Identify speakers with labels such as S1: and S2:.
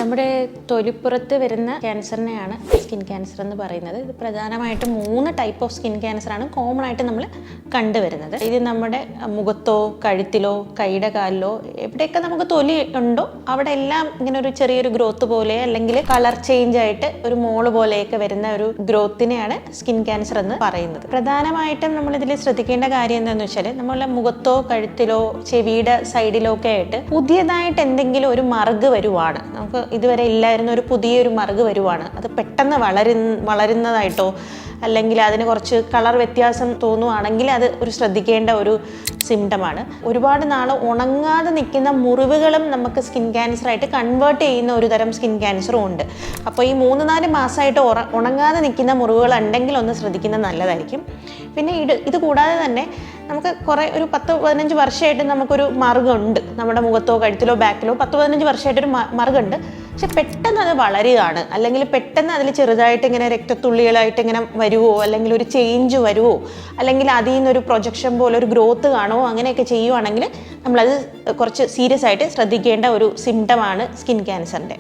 S1: നമ്മുടെ തൊലിപ്പുറത്ത് വരുന്ന ക്യാൻസറിനെയാണ് skin cancer എന്ന് പറയുന്നത്. ഇത് പ്രധാനമായിട്ടും 3 ടൈപ്പ് ഓഫ് സ്കിൻ ക്യാൻസറാണ് കോമൺ ആയിട്ട് നമ്മൾ കണ്ടുവരുന്നത്. ഇത് നമ്മുടെ മുഖത്തോ കഴുത്തിലോ കൈയുടെ കാലിലോ എവിടെയൊക്കെ നമുക്ക് തൊലി ഉണ്ടോ അവിടെ എല്ലാം ഇങ്ങനെ ഒരു ചെറിയൊരു ഗ്രോത്ത് പോലെ അല്ലെങ്കിൽ കളർ ചേഞ്ച് ആയിട്ട് ഒരു മോള് പോലെയൊക്കെ വരുന്ന ഒരു ഗ്രോത്തിനെയാണ് സ്കിൻ ക്യാൻസർ എന്ന് പറയുന്നത്. പ്രധാനമായിട്ടും നമ്മൾ ഇതിൽ ശ്രദ്ധിക്കേണ്ട കാര്യം എന്താണെന്ന് വെച്ചാൽ നമ്മളെ മുഖത്തോ കഴുത്തിലോ ചെവിയുടെ സൈഡിലോ ഒക്കെ ആയിട്ട് പുതിയതായിട്ട് എന്തെങ്കിലും ഒരു മറുക് വരുവാണ്, നമുക്ക് ഇതുവരെ ഇല്ലായിരുന്ന ഒരു പുതിയൊരു മറുക് വരുവാണ്, അത് പെട്ടെന്ന് വളരുന്നതായിട്ടോ അല്ലെങ്കിൽ അതിന് കുറച്ച് കളർ വ്യത്യാസം തോന്നുവാണെങ്കിൽ അത് ഒരു ശ്രദ്ധിക്കേണ്ട ഒരു സിംറ്റമാണ്. ഒരുപാട് നാൾ ഉണങ്ങാതെ നിൽക്കുന്ന മുറിവുകളും നമുക്ക് സ്കിൻ ക്യാൻസറായിട്ട് കൺവേർട്ട് ചെയ്യുന്ന ഒരു തരം സ്കിൻ ക്യാൻസറും ഉണ്ട്. അപ്പോൾ ഈ 3-4 മാസമായിട്ട് ഉണങ്ങാതെ നിൽക്കുന്ന മുറിവുകൾ ഉണ്ടെങ്കിൽ ഒന്ന് ശ്രദ്ധിക്കുന്നത് നല്ലതായിരിക്കും. പിന്നെ ഇത് കൂടാതെ തന്നെ നമുക്ക് ഒരു 10-15 വർഷമായിട്ട് നമുക്കൊരു മറുകുണ്ട്, നമ്മുടെ മുഖത്തോ കഴുത്തിലോ ബാക്കിലോ 10-15 വർഷമായിട്ടൊരു മറുകുണ്ട്. പക്ഷെ പെട്ടെന്ന് അത് വളരുകയാണ്, അല്ലെങ്കിൽ പെട്ടെന്ന് അതിൽ ചെറുതായിട്ട് ഇങ്ങനെ രക്തത്തുള്ളികളായിട്ട് ഇങ്ങനെ വരുമോ, അല്ലെങ്കിൽ ഒരു ചേഞ്ച് വരുമോ, അല്ലെങ്കിൽ അതിൽ നിന്നൊരു പ്രൊജക്ഷൻ പോലെ ഒരു ഗ്രോത്ത് കാണുമോ, അങ്ങനെയൊക്കെ ചെയ്യുവാണെങ്കിൽ നമ്മളത് കുറച്ച് സീരിയസ് ആയിട്ട് ശ്രദ്ധിക്കേണ്ട ഒരു സിംറ്റമാണ് സ്കിൻ ക്യാൻസറിൻ്റെ.